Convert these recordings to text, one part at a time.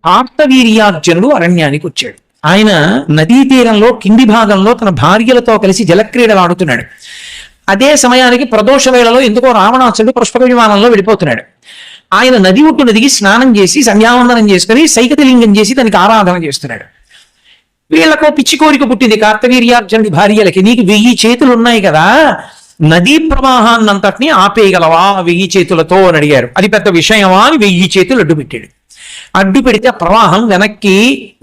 కార్తవీర్యార్జునుడు అరణ్యానికి వచ్చాడు. ఆయన నదీ తీరంలో కింది భాగంలో తన భార్యలతో కలిసి జలక్రీడలు ఆడుతున్నాడు. అదే సమయానికి ప్రదోష వేళలో ఎందుకో రావణాసురుడు పుష్పక విమానంలో వెళ్ళిపోతున్నాడు. ఆయన నది ఒడ్డున దిగి స్నానం చేసి సంధ్యావందనం చేసుకుని సైకతలింగం చేసి దానికి ఆరాధన చేస్తున్నాడు. వీళ్ళకు పిచ్చి కోరిక పుట్టింది కార్తవీర్యార్జునుడి భార్యలకి, నీకు 1000 చేతులు ఉన్నాయి కదా, నదీ ప్రవాహాన్నంతటినీ ఆపేయగలవా 1000 చేతులతో అని అడిగారు. అది పెద్ద విషయమా అని 1000 చేతులు అడ్డు పెట్టాడు. అడ్డు పెడితే ప్రవాహం వెనక్కి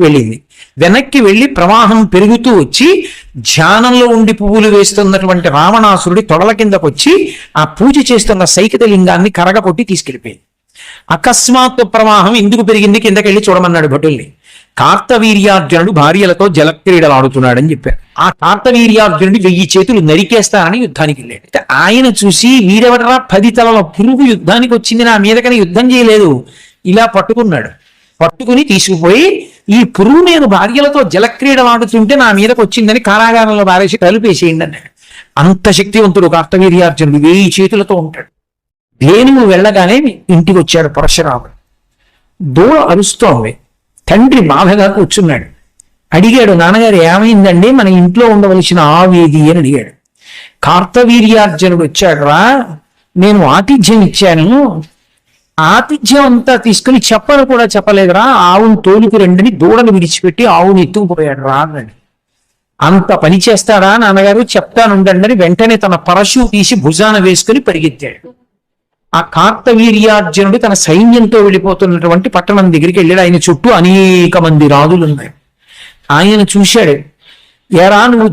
వెళ్ళింది. వెనక్కి వెళ్ళి ప్రవాహం పెరుగుతూ వచ్చి ధ్యానంలో ఉండి పువ్వులు వేస్తున్నటువంటి రావణాసురుడి తొడల కిందకు వచ్చి ఆ పూజ చేస్తున్న సైకతలింగాన్ని కరగపొట్టి తీసుకెళ్ళిపోయింది. అకస్మాత్తు ప్రవాహం ఎందుకు పెరిగింది కిందకెళ్ళి చూడమన్నాడు భటుల్ని. కార్తవీర్యార్జునుడు భార్యలతో జలక్రీడలు ఆడుతున్నాడని చెప్పారు. ఆ కార్తవీర్యార్జునుడి 1000 చేతులు నరికేస్తానని యుద్ధానికి వెళ్ళాడు. అయితే ఆయన చూసి వీరెవడరా 10 తలల పురుగు యుద్ధానికి వచ్చింది, నా మీదకని యుద్ధం చేయలేదు, ఇలా పట్టుకున్నాడు. పట్టుకుని తీసుకుపోయి ఈ పురుగు నేను భార్యలతో జలక్రీడలు ఆడుతుంటే నా మీదకి వచ్చిందని కారాగారంలో బారేసి కలిపేసేయండి అన్నాడు. అంత శక్తివంతుడు కార్తవీర్యార్జునుడు 1000 చేతులతో ఉంటాడు. ధేనువు వెళ్ళగానే ఇంటికి వచ్చాడు పరశురాముడు. దూడ అరుస్తోంది. తండ్రి బాధగా కూర్చున్నాడు. అడిగాడు, నాన్నగారు ఏమైందండి, మన ఇంట్లో ఉండవలసిన ఆవేది అని అడిగాడు. కార్తవీర్యార్జునుడు వచ్చాడు, రా నేను ఆతిథ్యం ఇచ్చాను, ఆతిథ్యం అంతా తీసుకుని చెప్పను కూడా చెప్పలేదురా, ఆవును తోలుకు రండిని దూడను విడిచిపెట్టి ఆవును ఎత్తుకుపోయాడు రా అన్నాడు. అంత పని చేస్తాడా నాన్నగారు, చెప్తానుండండి అని వెంటనే తన పరశు తీసి భుజాన వేసుకుని పరిగెత్తాడు. ఆ కార్తవీర్యార్జునుడు తన సైన్యంతో వెళ్ళిపోతున్నటువంటి పట్టణం దగ్గరికి వెళ్ళాడు. ఆయన చుట్టూ అనేక మంది రాజులు ఉన్నాయి. ఆయన చూశాడు, ఎరా నువ్వు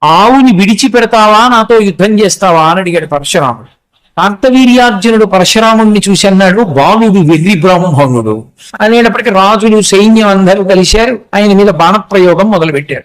ఆవుని విడిచిపెడతావా, నాతో యుద్ధం చేస్తావా అని అడిగాడు పరశురాముడు. కార్తవీర్యార్జునుడు పరశురాముడిని చూసి అన్నాడు, బాలుడు వెర్రి బ్రాహ్మణుడు అనేటప్పటికీ రాజులు సైన్యం అందరూ కలిశారు. ఆయన మీద బాణప్రయోగం మొదలుపెట్టారు.